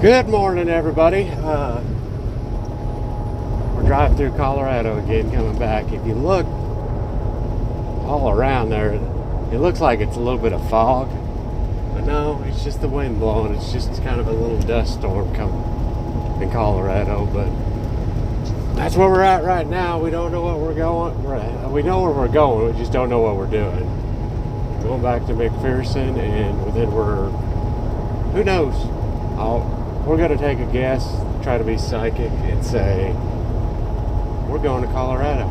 Good morning, everybody. We're driving through Colorado again, coming back. If you look all around there, it looks like it's a little bit of fog, but no, it's just the wind blowing. It's just kind of a little dust storm coming in Colorado, but that's where we're at right now. We don't know what we're going. We know where we're going. We just don't know what we're doing. Going back to McPherson, and then who knows? We're going to take a guess, try to be psychic, and say, we're going to Colorado.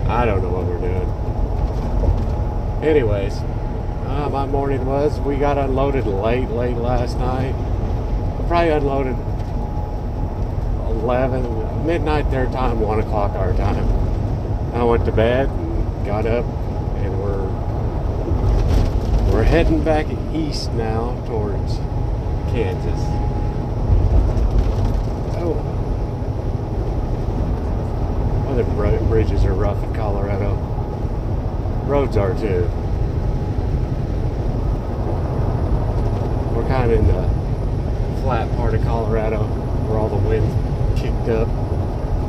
I don't know what we're doing. Anyways, my morning was, we got unloaded late last night. Probably unloaded 11, midnight their time, 1 o'clock our time. I went to bed and got up, and we're heading back east now towards Kansas. Oh, other bridges are rough in Colorado. Roads are too. We're kind of in the flat part of Colorado where all the wind's kicked up.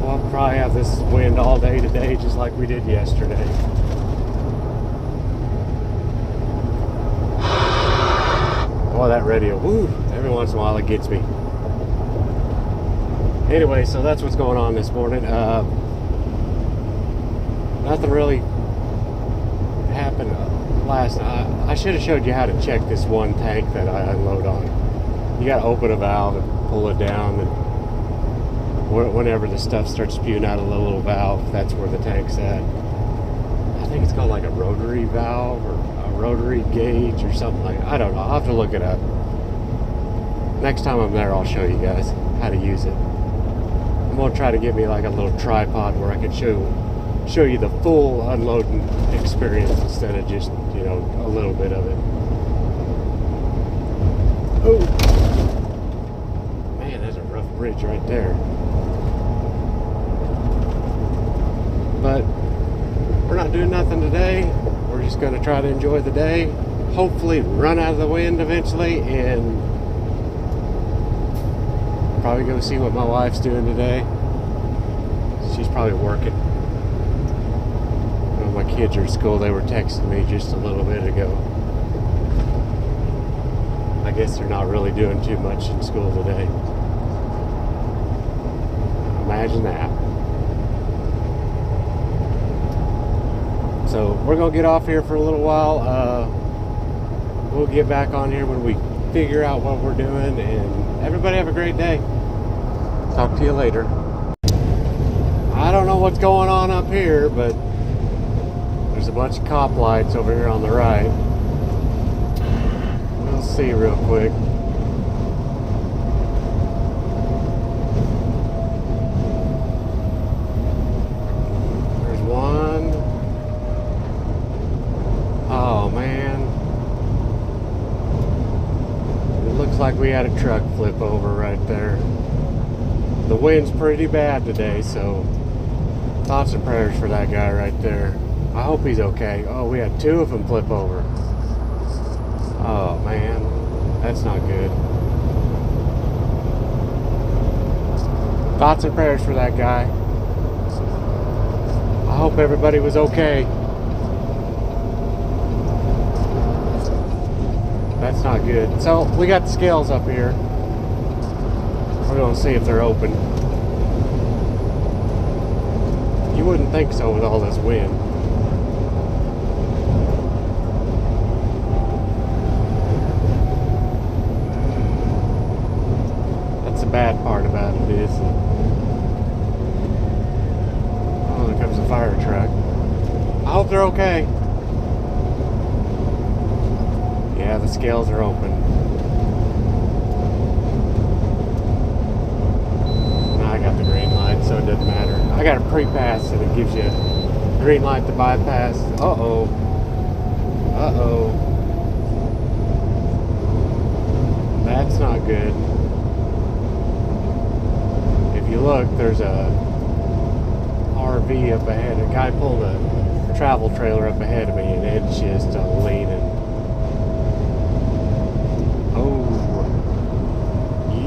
We'll probably have this wind all day today, just like we did yesterday. Boy, that radio, woo, every once in a while it gets me. Anyway, so that's what's going on this morning. Nothing really happened last night. I should have showed you how to check this one tank that I unload on. You got to open a valve and pull it down, and whenever the stuff starts spewing out of the little valve, that's where the tank's at. I think it's called like a rotary valve or a rotary gauge or something like that. I don't know. I'll have to look it up. Next time I'm there, I'll show you guys how to use it. I'm going to try to get me like a little tripod where I can show you the full unloading experience instead of just, a little bit of it. Oh, man, that's a rough bridge right there. But we're not doing nothing today. We're just going to try to enjoy the day. Hopefully run out of the wind eventually, and probably go see what my wife's doing today. She's probably working. When my kids are at school, they were texting me just a little bit ago. I guess they're not really doing too much in school today. Imagine that. So we're going to get off here for a little while. We'll get back on here when we figure out what we're doing. And everybody have a great day. Talk to you later. I don't know what's going on up here, but there's a bunch of cop lights over here on the right. We'll see real quick. There's one. Oh man. It looks like we had a truck flip over right there. The wind's pretty bad today, so thoughts and prayers for that guy right there. I hope he's okay. Oh, we had 2 of them flip over. Oh man, that's not good. Thoughts and prayers for that guy. I hope everybody was okay. That's not good. So we got the scales up here. We're going to see if they're open. You wouldn't think so with all this wind. That's the bad part about it is, oh, there comes a fire truck. I hope they're okay. Yeah, the scales are open. I got the green light, so it doesn't matter. I got a pre-pass, and it gives you a green light to bypass. Uh-oh. Uh-oh. That's not good. If you look, there's a RV up ahead. A guy pulled a travel trailer up ahead of me, and it's just leaning.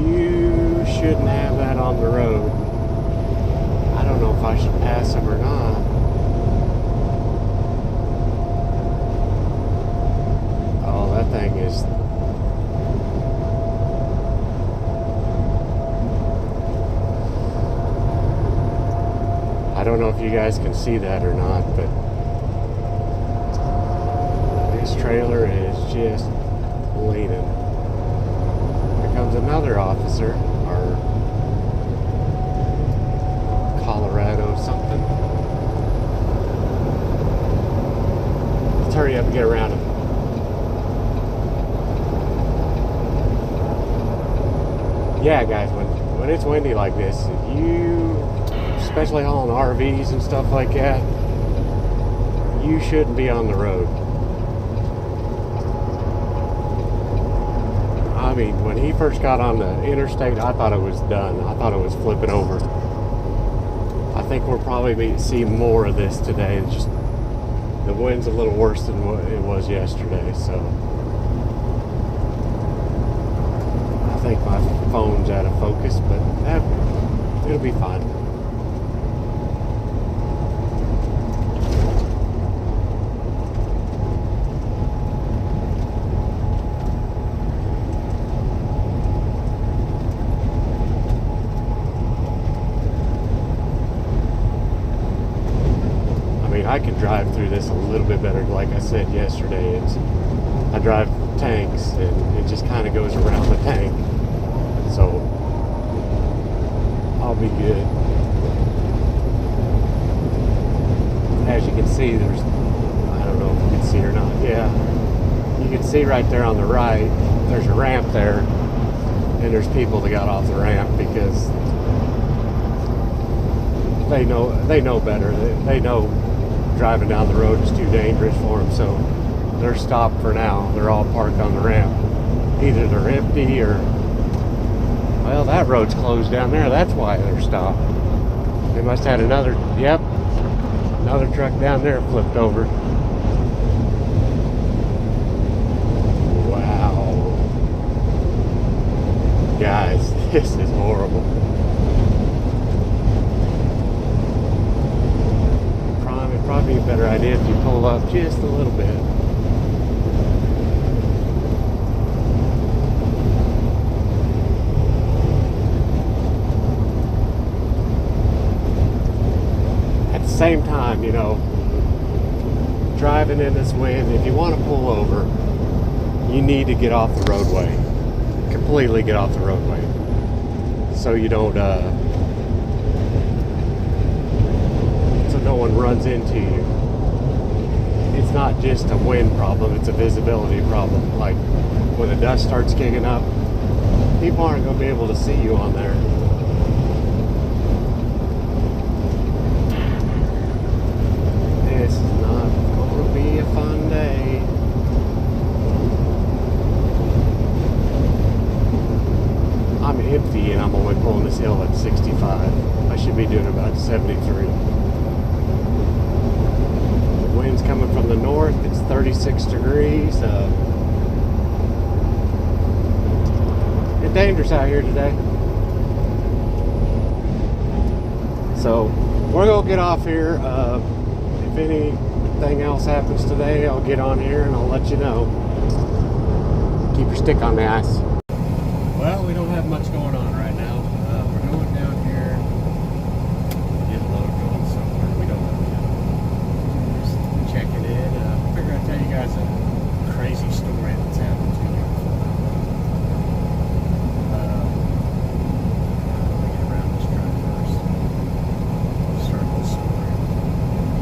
You shouldn't have that on the road. I don't know if I should pass him or not. Oh, that thing is... I don't know if you guys can see that or not, but this trailer is just leaning. Here comes another officer, or Colorado something. Let's hurry up and get around him. Yeah, guys, when it's windy like this, especially hauling RVs and stuff like that, you shouldn't be on the road. I mean, when he first got on the interstate, I thought it was done. I thought it was flipping over. I think we'll probably see more of this today. It's just the wind's a little worse than what it was yesterday, so I think my phone's out of focus, but it'll be fine. I can drive through this a little bit better. Like I said yesterday, I drive tanks and it just kind of goes around the tank, so I'll be good. As you can see, there's, I don't know if you can see or not, yeah, you can see right there on the right, there's a ramp there, and there's people that got off the ramp because they know better. They know driving down the road is too dangerous for them, so they're stopped for now. They're all parked on the ramp. Either they're empty or, well, that road's closed down there. That's why they're stopped. They must have had another truck down there flipped over. Wow. Guys, this is horrible. Probably a better idea if you pull up just a little bit. At the same time, driving in this wind, if you want to pull over, you need to get off the roadway. Completely get off the roadway. So you don't, no one runs into you. It's not just a wind problem, it's a visibility problem. Like when the dust starts kicking up, people aren't going to be able to see you on there. This is not going to be a fun day. I'm empty and I'm only pulling this hill at 65. I should be doing about 73. Wind's coming from the north. It's 36 degrees. It's dangerous out here today. So we're gonna get off here. If anything else happens today, I'll get on here and I'll let you know. Keep your stick on the ice. Well, we don't have much going on right now. We're going down here. Get a load going somewhere. We don't know yet. Checking in. I figure I'd tell you guys a crazy story that's happened to me. Let me get around this truck first. I'll start this story.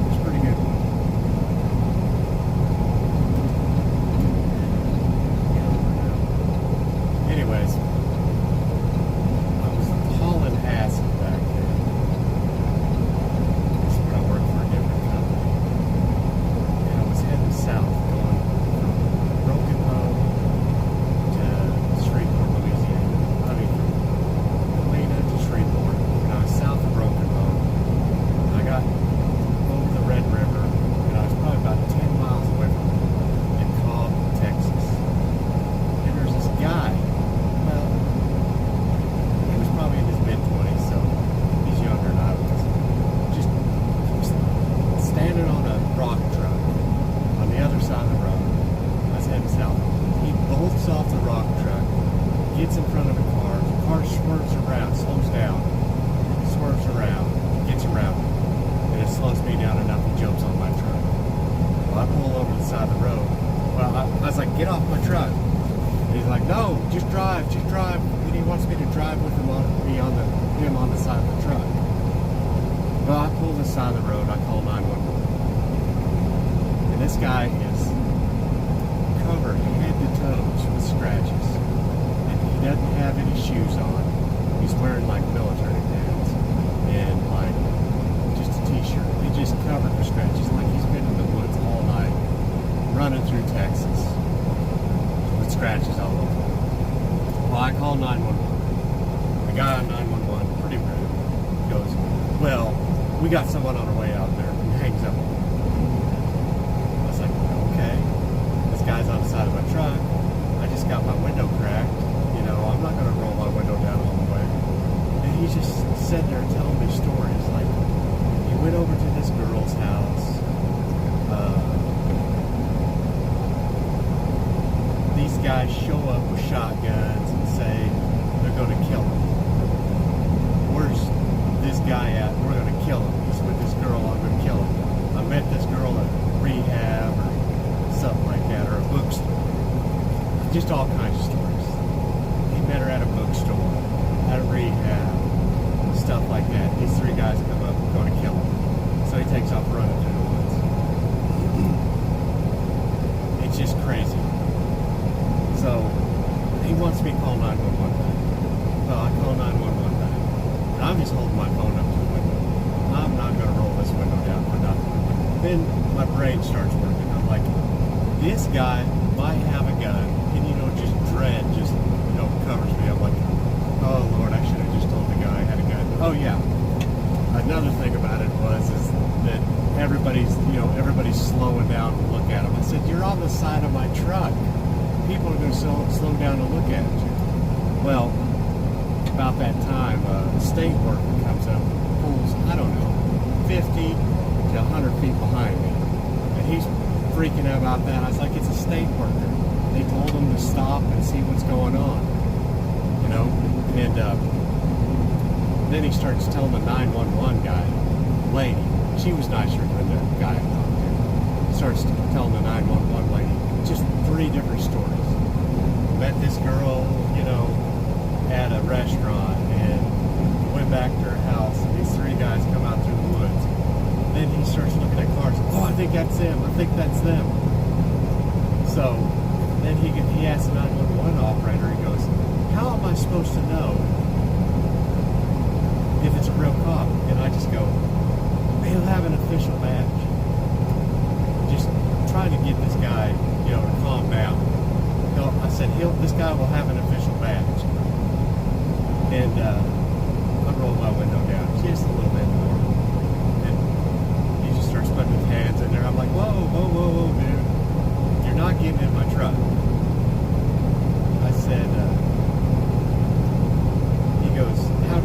It's a pretty good one. Anyways, truck. And he's like, no, just drive. And he wants me to drive with him on the side of the truck. Well, I pull the side of the road. I call 911. And this guy is covered head to toes with scratches. And he doesn't have any shoes on. He's wearing like military pants and like just a t-shirt. He's just covered with scratches, like he's been in the woods all night, running through Texas with scratches all over. Well, I call 911. The guy on 911, pretty rude, goes, well, we got someone on our way out there, and hangs up. I was like, okay, this guy's on the side of my truck. I just got my window cracked. You know, I'm not going to roll my window down all the way. And he's just sitting there telling me stories. Like, he went over to this girl's house. These guys show up with shotguns and say they're going to kill him. Where's this guy at? We're going to kill him. He's with this girl. I'm going to kill him. I met this girl at rehab or something like that, or a bookstore. Just all kinds of stories. He met her at a bookstore, at a rehab, stuff like that. These three guys come up and going to kill him. So he takes off running through the woods. It's just crazy. So he wants me to call 911 back. So I call 911 back. And I'm just holding my phone up to the window. I'm not going to roll this window down for nothing. Then my brain starts working. I'm like, this guy might have a gun. And, you know, just dread just, you know, covers me. I'm like, oh, Lord, I should have just told the guy I had a gun. Oh, yeah. Another thing about it is that everybody's slowing down to look at him. I said, you're on the side of my truck. People are going to slow down to look at you. Well, about that time, a state worker comes up and pulls, I don't know, 50 to 100 feet behind me. And he's freaking out about that. I was like, it's a state worker. They told him to stop and see what's going on. You know? And then he starts telling the 911 guy, lady, she was nicer than the guy I talked to. He starts telling the 911 lady just 3 different stories. Met this girl, you know, at a restaurant and went back to her house, and these 3 guys come out through the woods. Then he starts looking at cars. Oh, I think that's them. I think that's them. So then he asks the 911 operator, he goes, how am I supposed to know if it's a real cop? And I just go, he'll have an official badge. Just trying to get this guy, you know, to calm down. I said, this guy will have an official badge. And I roll my window down just a little bit more. And he just starts putting his hands in there. I'm like, whoa, dude. You're not getting in my truck. I said, he goes, how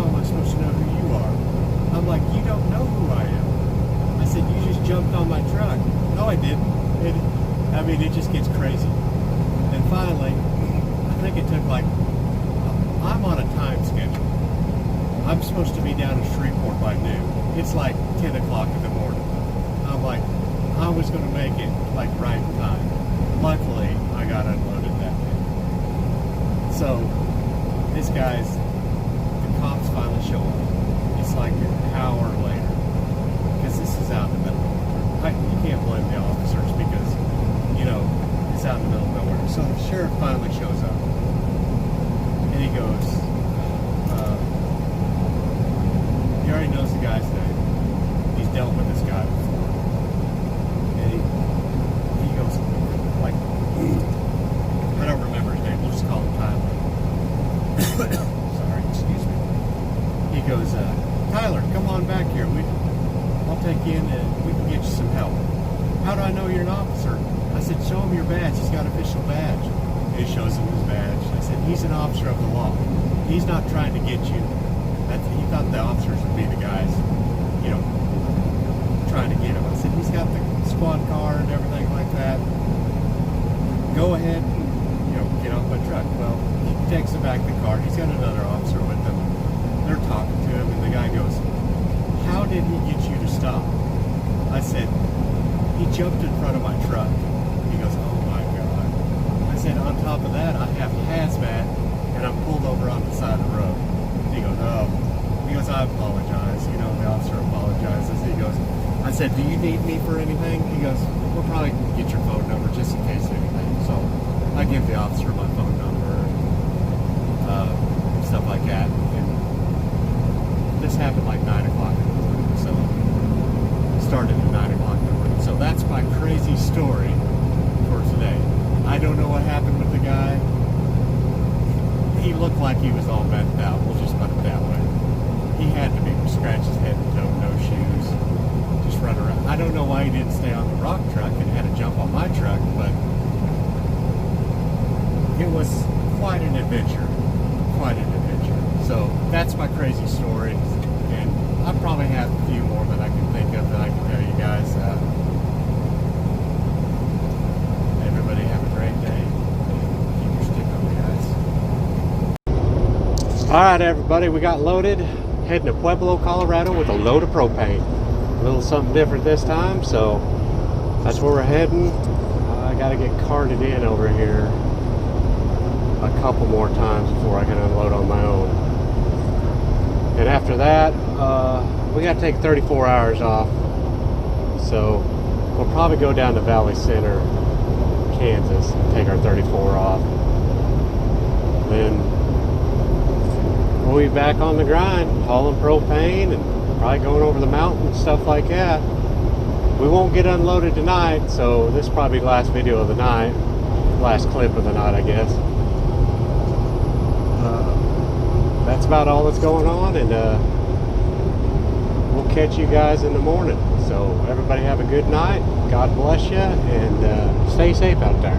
am I supposed to know who you are? I'm like, you don't know who I am. I said, you just jumped on my truck. No, I didn't. It just gets crazy. And finally, I think it took like, I'm on a time schedule. I'm supposed to be down in Shreveport by noon. It's like 10 o'clock in the morning. I'm like, I was going to make it like right in time. Luckily, I got unloaded that day. So, the cops finally show up. It's like an hour later. Because this is out in the middle of nowhere. You can't blame the officers because, you know, it's out in the middle of nowhere. So the sheriff finally shows up. And he goes, he already knows the guy's name. He's dealt with this guy before. And he goes, like, I don't remember his name. We'll just call him Tyler. Sorry, excuse me. He goes, Tyler, come on back here. I'll take you in and we can get you some help. How do I know you're an officer? I said, show him your badge. He's got an official badge. He shows him his badge. I said, he's an officer of the law. He's not trying to get you. He thought the officers would be the guys, you know, trying to get him. I said, he's got the squad car and everything like that. Go ahead and, you know, get off my truck. Well, he takes him back the car. He's got another officer with him. They're talking to him, and the guy goes, how did he get you to stop? I said, he jumped in front of my truck. He goes, oh my God. I said, on top of that, I have hazmat, and I'm pulled over on the side of the road. He goes, oh. He goes, I apologize. You know, the officer apologizes. He goes, I said, do you need me for anything? He goes, we'll probably get your phone number just in case anything. So I give the officer my phone number and stuff like that. And this happened like 9 o'clock in the morning. So it started at 9 o'clock in the morning. So that's my crazy story for today. I don't know what happened with the guy. He looked like he was all messed out. We'll just put it that way. He had to be scratched his head and toe, no shoes, just run around. I don't know why he didn't stay on the rock truck and had to jump on my truck, but it was quite an adventure. Quite an adventure. So that's my crazy story, and I probably have a few more that I can think of that I can tell you guys. Everybody have a great day. Keep your stick on me, guys. All right, everybody, we got loaded. Heading to Pueblo, Colorado with a load of propane. A little something different this time, so that's where we're heading. I got to get carted in over here a couple more times before I can unload on my own. And after that, we got to take 34 hours off. So we'll probably go down to Valley Center, Kansas, and take our 34 off. Then we'll be back on the grind, hauling propane and probably going over the mountain and stuff like that. We won't get unloaded tonight, so this is probably the last video of the night. Last clip of the night, I guess. That's about all that's going on, and we'll catch you guys in the morning. So everybody have a good night. God bless you, and stay safe out there.